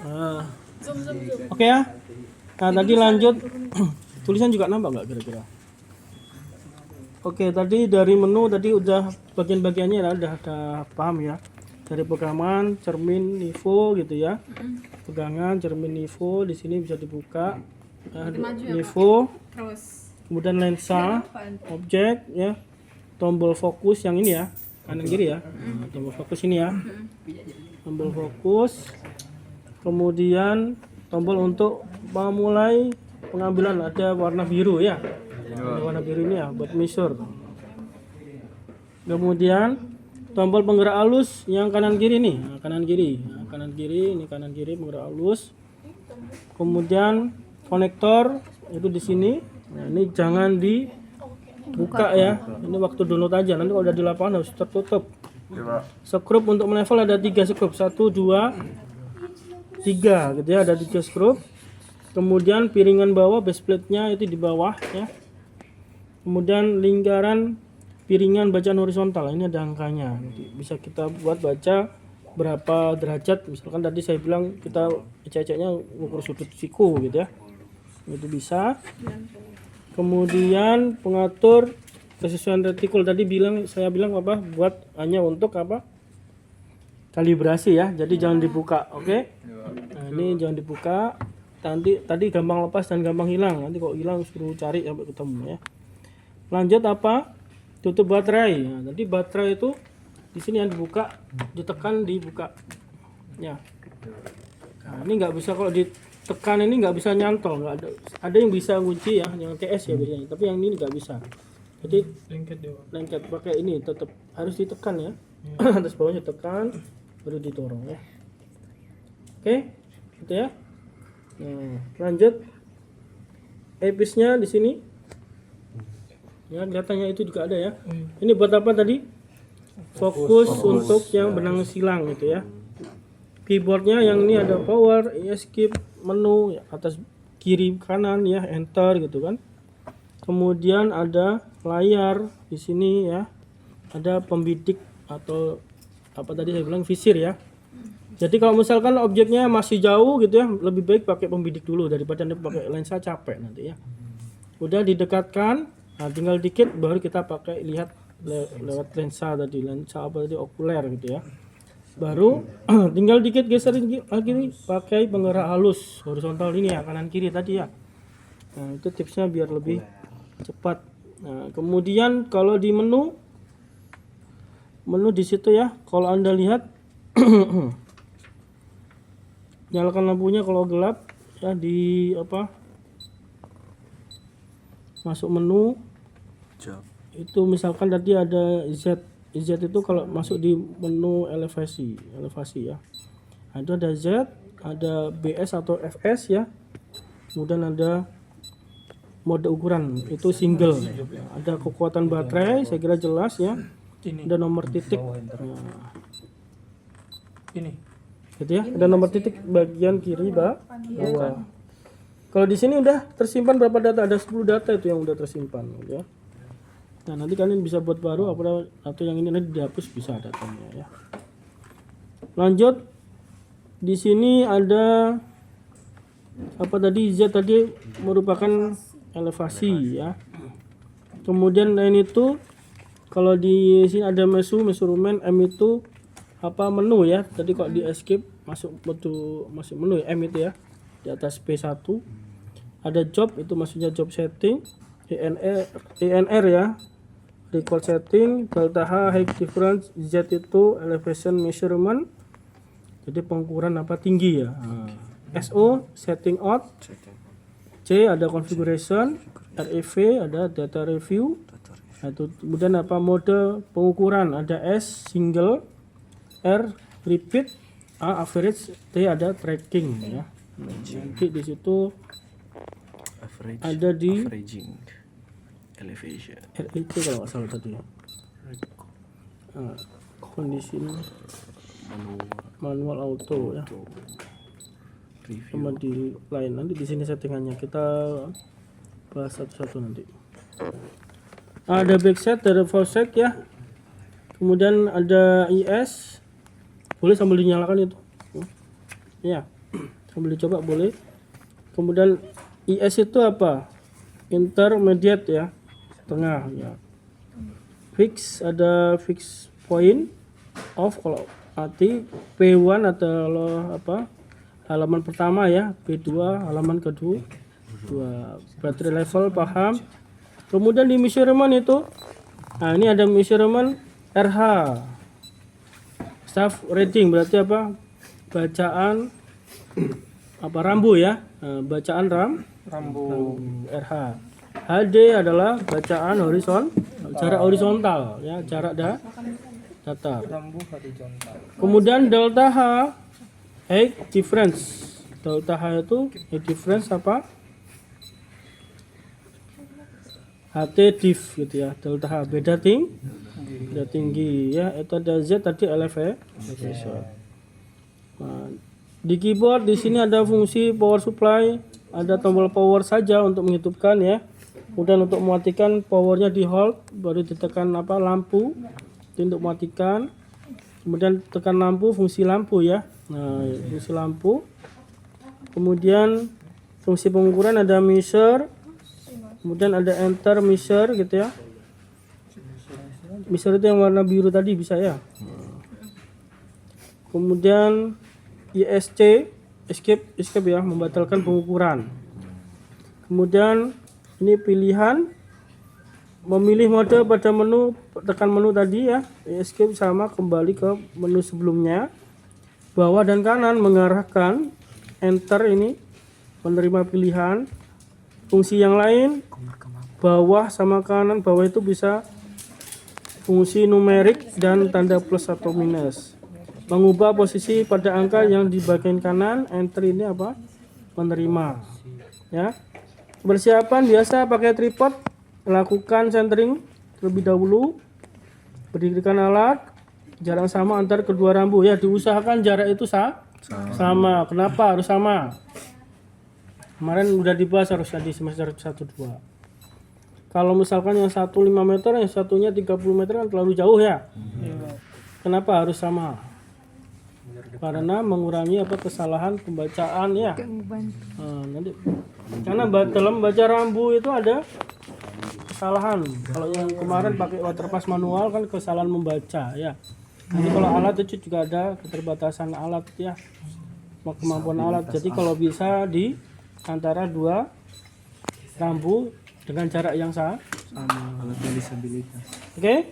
Nah, oke ya. Nah tadi lanjut tulisan juga nampak nggak kira-kira? Oke, tadi dari menu tadi udah bagian-bagiannya ya, udah paham ya. Dari pegangan, cermin, nivo gitu ya. Pegangan, cermin, nivo di sini bisa dibuka. Nivo, Terus kemudian lensa, objek ya. Tombol fokus yang ini ya, kanan kiri ya. Nah, tombol fokus ini ya. Tombol fokus. Kemudian tombol untuk memulai pengambilan ada warna biru ya. Ada warna biru ini ya buat measure. Kemudian tombol penggerak halus yang kanan kiri nih, nah, kanan kiri ini kanan kiri penggerak halus. Kemudian konektor itu di sini. Nah, ini jangan dibuka ya. Ini waktu download aja. Nanti kalau udah di lapangan harus tertutup. Skrup untuk melevel ada 3 skrup, 1, 2, 3 gitu ya, ada 3 skrup. Kemudian piringan bawah base plate-nya itu di bawah ya. Kemudian lingkaran piringan bacaan horizontal, ini ada angkanya. Bisa kita buat baca berapa derajat. Misalkan tadi saya bilang kita ecek-eceknya ukur sudut siku gitu ya. Itu bisa. Kemudian pengatur kesesuaian retikul tadi saya bilang apa? Buat hanya untuk apa? Kalibrasi ya. Jadi jangan dibuka, oke? Nah, ini jangan dibuka. Tadi gampang lepas dan gampang hilang. Nanti kalau hilang suruh cari sampai ketemu ya. Lanjut apa? Tutup baterai. Nah, tadi baterai itu di sini yang dibuka, ditekan, dibuka. Ya. Nah, ini nggak bisa kalau ditekan ini nggak bisa nyantol, nggak ada. Ada yang bisa kunci ya, yang TS ya biasanya. Tapi yang ini nggak bisa. Jadi lengket pakai ini tetap harus ditekan ya. Atas bawahnya tekan, baru didorong ya. Oke, gitu ya. Nah, lanjut. Episnya di sini. Ya, datanya itu juga ada ya. Ini buat apa tadi? Fokus untuk yang benang silang gitu ya. Keyboardnya yang ini ada power, escape, menu ya, atas kiri kanan ya, enter gitu kan. Kemudian ada layar di sini ya. Ada pembidik atau apa tadi saya bilang visir ya. Jadi kalau misalkan objeknya masih jauh gitu ya, lebih baik pakai pembidik dulu daripada pakai lensa, capek nanti ya. Udah didekatkan. Nah, tinggal dikit baru kita pakai lihat lewat lensa tadi, lensa apa tadi, okuler gitu ya. Baru tinggal dikit geserin lagi nih pakai penggerak halus horizontal ini ya, kanan kiri tadi ya. Nah, itu tipsnya biar lebih cepat. Nah, kemudian kalau di menu di situ ya, kalau Anda lihat nyalakan lampunya kalau gelap ya, di apa? Masuk menu itu misalkan tadi ada Z itu kalau masuk di menu elevasi ya. Nah, itu ada Z, ada BS atau FS ya. Kemudian ada mode ukuran itu single. Ada kekuatan baterai, saya kira jelas ya. Ada nomor titik. Nah, ini gitu ya. Ada nomor titik bagian kiri bawah. Kalau di sini udah tersimpan berapa data? Ada 10 data itu yang udah tersimpan ya. Nah, nanti kalian bisa buat baru atau yang ini nanti dihapus bisa datanya ya. Lanjut. Di sini ada apa tadi? Z tadi merupakan elevasi ya. Kemudian lain itu kalau di sini ada measurement, M itu apa, menu ya. Tadi kok di escape masuk menu ya, M itu ya. Di atas P1 ada job, itu maksudnya job setting. ENR ya, record setting. Delta H, height difference. Z itu elevation measurement, jadi pengukuran apa, tinggi ya. SO setting out. C ada configuration. REV ada data review. Nah, itu kemudian apa, mode pengukuran ada S single, R repeat, A average, T ada tracking ya. Nanti di situ ada di averaging elevation, RET kalau nggak salah tadi. Kondisi manual auto ya. Sama di lain nanti di sini settingannya kita bahas satu-satu nanti. Ada backset, ada fallset ya. Kemudian ada IS, boleh sambil dinyalakan itu. Ya. Sambil dicoba boleh. Kemudian IS itu apa? Intermediate ya, tengah ya. Fix, ada fix point off kalau mati. P1 atau apa, halaman pertama ya, P2 halaman kedua. Battery level paham. Kemudian di measurement itu, nah ini ada measurement RH, staff reading berarti apa, bacaan apa, rambu ya. Nah, bacaan rambu RH. HD adalah bacaan jarak horizontal ya, jarak datar. Kemudian delta H, height difference. Delta H itu height difference apa? HT div gitu ya. Delta H beda tinggi ya. Itu ada Z tadi elevation. Nah, di keyboard di sini ada fungsi power supply, ada tombol power saja untuk menghidupkan ya. Kemudian untuk mematikan powernya di hold, baru ditekan apa, lampu itu untuk mematikan. Kemudian tekan lampu, fungsi lampu ya. Nah, fungsi lampu. Kemudian fungsi pengukuran ada measure. Kemudian ada enter measure gitu ya. Measure itu yang warna biru tadi bisa ya. Kemudian ISC, escape ya, membatalkan pengukuran. Kemudian ini pilihan memilih mode pada menu, tekan menu tadi ya. Escape sama kembali ke menu sebelumnya. Bawah dan kanan mengarahkan, enter ini menerima pilihan. Fungsi yang lain bawah sama kanan, bawah itu bisa fungsi numerik dan tanda plus atau minus. Mengubah posisi pada angka yang di bagian kanan, enter ini apa, menerima ya. Persiapan biasa pakai tripod, lakukan centering terlebih dahulu, berdirikan alat, jarak sama antar kedua rambu ya, diusahakan jarak itu sama. Kenapa harus sama? Kemarin udah dibahas harusnya di semester 1-2. Kalau misalkan yang satu 5 meter, yang satunya 30 meter kan terlalu jauh ya. Kenapa harus sama? Karena mengurangi apa, kesalahan pembacaan ya. Nanti karena dalam baca rambu itu ada kesalahan. Kalau yang kemarin pakai waterpass manual kan kesalahan membaca ya. Jadi kalau alat itu juga ada keterbatasan alat ya, kemampuan alat. Jadi kalau bisa di antara dua rambu dengan jarak yang sama. Alat disabilitas. Oke?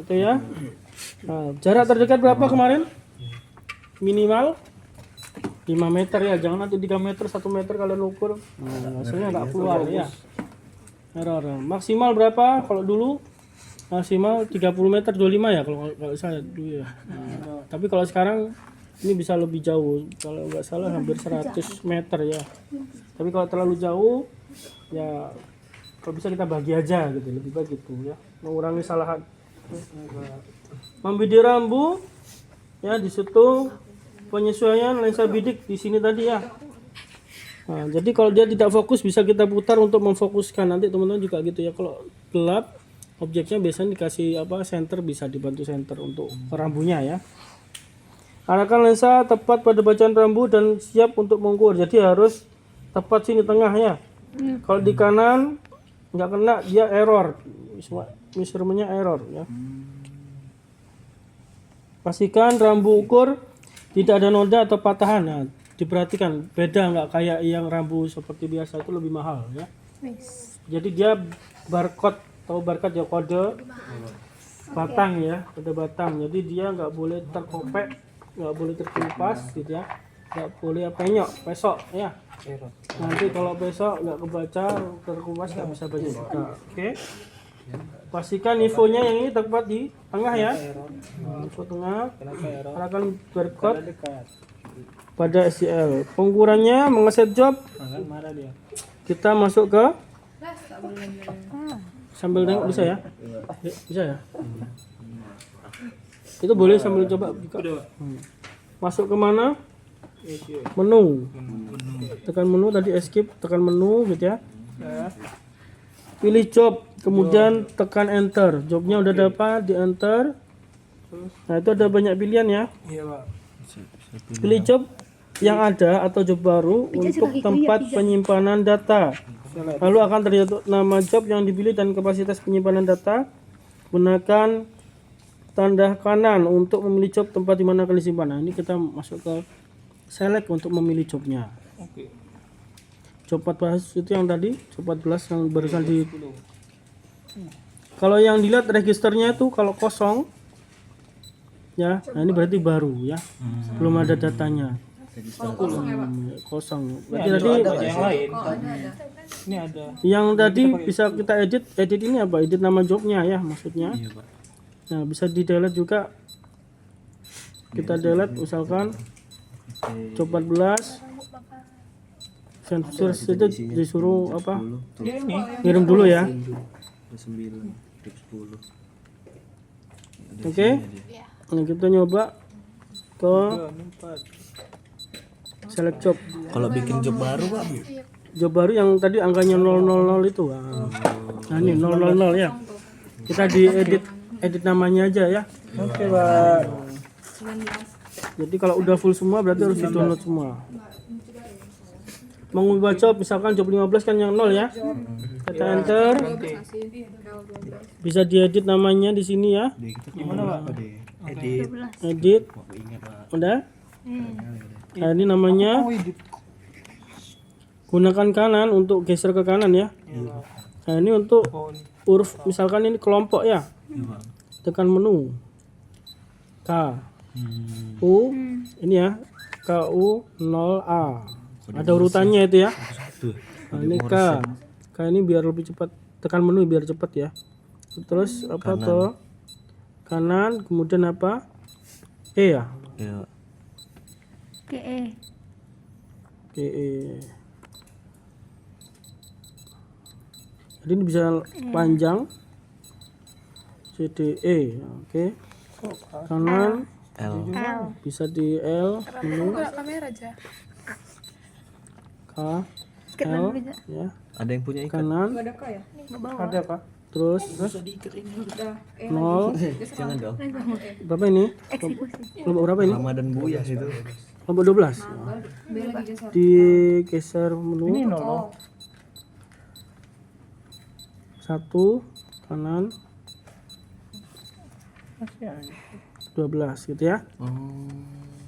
Itu ya. Nah, jarak terdekat berapa kemarin? Minimal 5 meter ya, jangan nanti 3 meter, 1 meter kalian ukur. Nah, hasilnya nggak keluar ya. Error. Maksimal berapa? Kalau dulu maksimal 30 meter 25 ya kalau saya dulu ya. Nah, tapi kalau sekarang ini bisa lebih jauh. Kalau nggak salah hampir 100 meter ya. Tapi kalau terlalu jauh ya kalau bisa kita bagi aja gitu, lebih baik gitu ya. Mengurangi kesalahan. Membidik rambu ya, di situ penyesuaian lensa bidik di sini tadi ya. Nah, jadi kalau dia tidak fokus bisa kita putar untuk memfokuskan. Nanti teman-teman juga gitu ya. Kalau gelap objeknya biasanya dikasih apa, senter, bisa dibantu senter untuk rambunya ya. Arahkan lensa tepat pada bacaan rambu dan siap untuk mengukur. Jadi harus tepat sini tengah ya. Kalau di kanan nggak kena dia error. Measurementnya error ya. Pastikan rambu ukur tidak ada noda atau patahan. Nah, diperhatikan beda nggak kayak yang rambu seperti biasa, itu lebih mahal ya. Jadi dia barcode, tahu barcode ya, kode batang ya, kode batang. Jadi dia nggak boleh terkopek, nggak boleh terkelupas gitu ya, nggak boleh penyok, pesok ya. Nanti kalau besok nggak kebaca, terkelupas nggak bisa baca juga. Oke. Pastikan infonya yang ini tepat di tengah ya. Info tengah. Arahkan barcode pada SCL. Pengukurannya mengeset job. Kita masuk ke sambil tengok bisa ya? Bisa ya? Itu boleh sambil coba buka. Masuk ke mana? Menu. Tekan menu tadi, escape, tekan menu gitu ya. Pilih job, kemudian tekan enter. Jobnya udah dapat, di enter. Nah, itu ada banyak pilihan ya. Pilih job, yang ada atau job baru untuk tempat penyimpanan data. Lalu akan terlihat nama job yang dipilih dan kapasitas penyimpanan data. Gunakan tanda kanan untuk memilih job tempat di mana akan disimpan. Nah, ini kita masuk ke select untuk memilih jobnya. Oke. Job 14 itu yang tadi, job 14 yang barusan di. Kalau yang dilihat registernya itu kalau kosong, ya, nah ini berarti baru ya, belum ada datanya. Kosong. Berarti tadi Yang lain. Ini ada. yang tadi bisa kita edit ini apa? Edit nama jobnya ya maksudnya. Iya, Pak. Nah bisa di delete juga. Kita delete misalkan job 14. Sensor itu disuruh apa? Ya ini. Ngirim dulu ya. 9, 10. Oke. Nah kita nyoba ke select job. Kalau bikin job baru, Pak. Job baru yang tadi angkanya 000 itu. Nah ini 000 ya. Kita edit namanya aja ya. Oke, Pak. Jadi kalau udah full semua berarti harus di-download semua. Mengubah job misalkan job 15 kan yang 0 ya. Kita enter. Bisa diedit namanya di sini ya. Gimana, Pak? Edit. Edit. Udah? Nah, ini namanya. Gunakan kanan untuk geser ke kanan ya. Nah, ini untuk huruf misalkan ini kelompok ya. Tekan menu. K. U. Ini ya. KU 0A. Ada urutannya itu ya. Nah, ini K. K ini biar lebih cepat. Tekan menu biar cepat ya. Terus apa tuh? Kanan, kemudian apa? E ya. Ya. KE. E. Jadi ini bisa panjang. CDE. Oke. Kanan L. bisa di L menu. Kamera aja. K L ya. Ada yang punya ikan? Kanan. Ada kok ya? Ada apa? Terus nol. Jangan dong. Berapa ini? Kelompok berapa ini? Ramadan Buya itu. Kelompok 12. Digeser menu. Ini 1 kanan 12 gitu ya.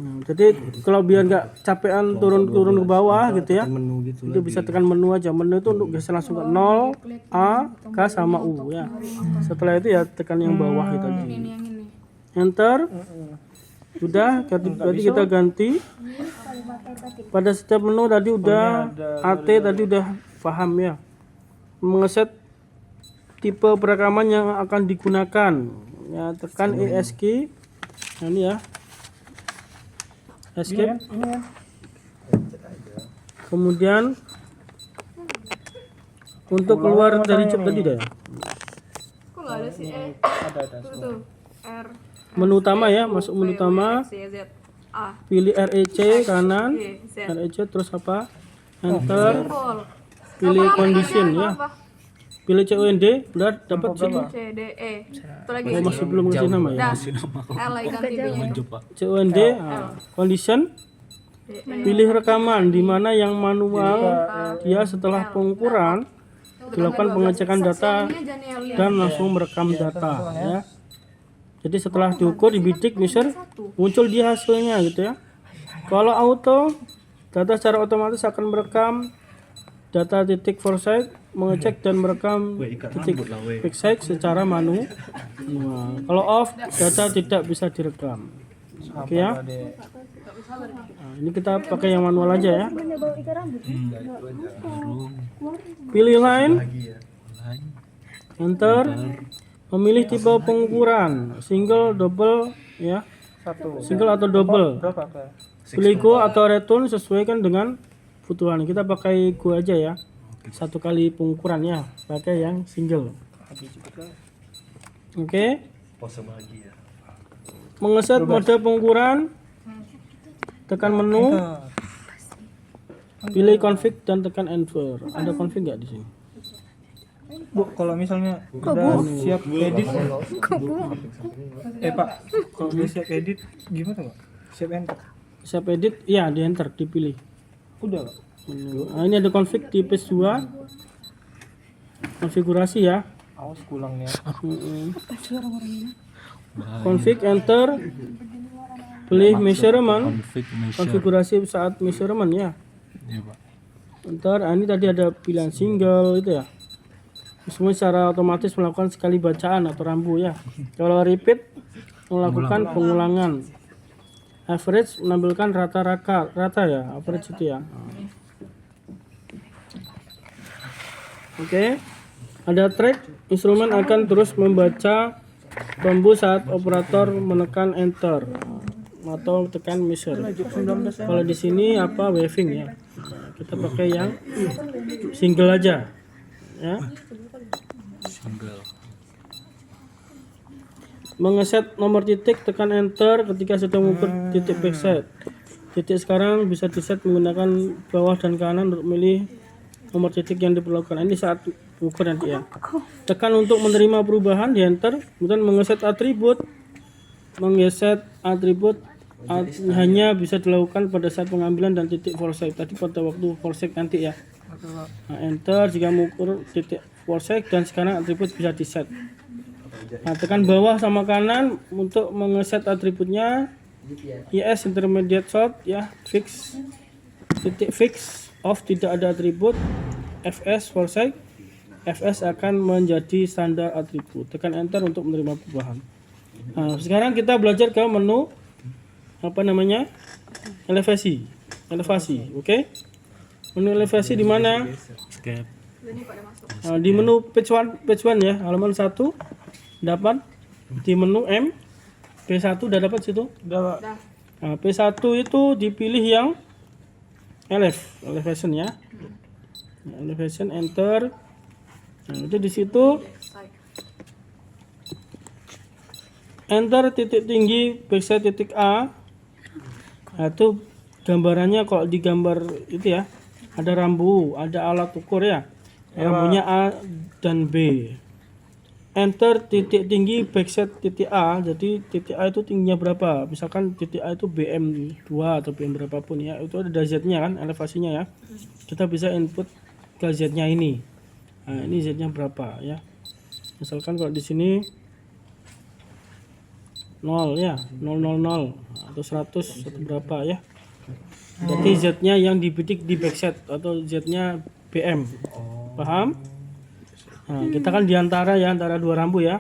Nah, jadi kalau biar nggak capean turun ke bawah gitu ya, Menu gitu. itu bisa tekan menu aja. Menu itu untuk geser langsung ke 0, A, K sama U ya. Setelah itu ya tekan yang bawah itu tadi. Enter. Sudah, berarti kita ganti. Pada setiap menu tadi udah AT tadi udah paham ya. Mengeset tipe perekaman yang akan digunakan. Ya, tekan ESC. Nah, ini ya. Escape. Kemudian untuk keluar dari job tadi dah. Kok nggak ada sih? Tuh. R. Menu utama ya, masuk menu utama. C, Z, A. Pilih REC kanan. B, Z. REC terus apa? Enter. Pol. Pilih condition ya. Pilih CUND, udah dapat sini. C, D, E. Satu lagi. Oh, masih belum ngasih nama ya. Dah. L lagi ganti B-nya. CUND, condition. Pilih rekaman di mana yang manual dia setelah pengukuran dilakukan pengecekan data dan langsung merekam data ya. Jadi setelah diukur dibidik user muncul di hasilnya gitu ya. Kalau auto data secara otomatis akan merekam data titik foresight, mengecek dan merekam titik fixate secara manual. Kalau off data tidak bisa direkam. Oke ya. Nah, ini kita pakai yang manual aja ya. Pilih line, enter, memilih tipe pengukuran, single, double, ya, single atau double. Pilih go atau return sesuaikan dengan kebutuhan. Kita pakai go aja ya, 1 kali pengukurannya, pakai yang single. Oke. Mengeset mode pengukuran. Tekan menu, pilih config dan tekan enter. Ada config nggak di sini? Bu, kalau misalnya udah siap edit, Pak, kalau udah siap edit gimana Pak? Siap enter. Save edit, ya di enter, dipilih. Udah, Pak. Nah, ini ada config di page 2. Konfigurasi ya. Awas kulangnya. Config enter. Pilih measurement. Konfigurasi saat measurement ya. Iya, Pak. Ntar ini tadi ada pilihan single itu ya. Semua secara otomatis melakukan sekali bacaan atau rambu ya. Kalau repeat melakukan pengulangan. Average menampilkan rata ya, average itu ya. Oke. Ada track, instrumen akan terus membaca bambu saat operator menekan enter atau tekan measure. Kalau di sini apa waving ya. Kita pakai yang single aja ya. Mengeset nomor titik, tekan enter ketika sedang mengukur titik backset. Titik sekarang bisa diset menggunakan bawah dan kanan untuk memilih nomor titik yang diperlukan. Ini saat ukur nanti ya. Tekan untuk menerima perubahan di enter. Kemudian mengeset atribut. Menggeser atribut hanya bisa dilakukan pada saat pengambilan dan titik forsec. Tadi pada waktu forsec nanti ya. Nah, enter jika mengukur titik forsec dan sekarang atribut bisa diset. Nah, tekan bawah sama kanan untuk mengeset atributnya. Yes intermediate short ya, fix titik fix off tidak ada atribut. FS forsec. FS akan menjadi standar atribut. Tekan enter untuk menerima perubahan. Nah, sekarang kita belajar ke menu apa namanya? Elevasi. Oke? Menu elevasi di mana? Escape. Nah, di menu page 1 ya, halaman 1 dapat di menu M P1 udah dapat situ. Udah, Pak. Nah, P1 itu dipilih yang elevation ya. Nah, elevation enter. Nah, itu di situ enter titik tinggi backset titik A. Nah, itu gambarannya kalau di gambar itu ya, ada rambu, ada alat ukur ya. Rambunya A dan B. Enter titik tinggi backset titik A. Jadi titik A itu tingginya berapa? Misalkan titik A itu BM2 atau BM berapapun ya. Itu ada Z-nya kan, elevasinya ya. Kita bisa input ke Z-nya ini. Nah, ini Z-nya berapa ya? Misalkan kalau di sini 0 ya, 000 atau 100 atau berapa ya. Berarti Z-nya yang dibidik di backset atau Z-nya BM. Paham? Nah, kita kan diantara ya, antara dua rambu ya.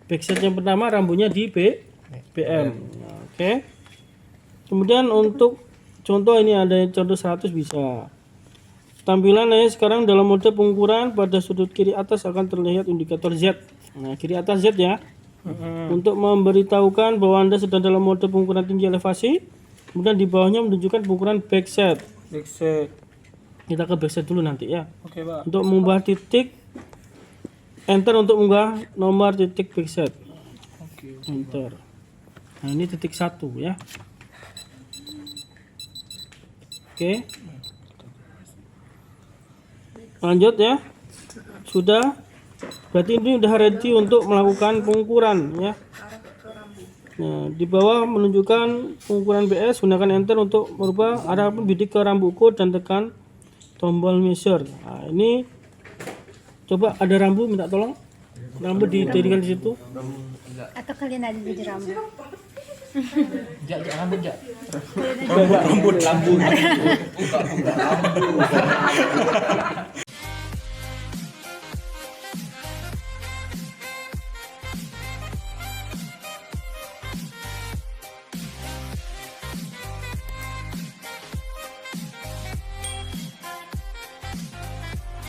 Backset yang pertama rambunya di BM. Nah, oke. Kemudian untuk contoh ini ada contoh 100 bisa. Tampilannya sekarang dalam mode pengukuran pada sudut kiri atas akan terlihat indikator Z. Nah, kiri atas Z ya. Untuk memberitahukan bahwa Anda sedang dalam mode pengukuran tinggi elevasi. Kemudian di bawahnya menunjukkan pengukuran backset. Backset. Kita ke backset dulu nanti ya. Oke, Pak. Untuk mengubah titik, enter untuk mengubah nomor titik backset. Enter. Nah, ini titik 1 ya. Oke. Lanjut ya. Sudah. Berarti ini udah ready untuk melakukan pengukuran ya. Nah, di bawah menunjukkan pengukuran BS, gunakan enter untuk merubah arah bidik ke rambu ukur dan tekan tombol measure. Nah, ini coba ada rambu, minta tolong. Rambu didirikan di situ. Atau kalian ada di rambu? Rambut.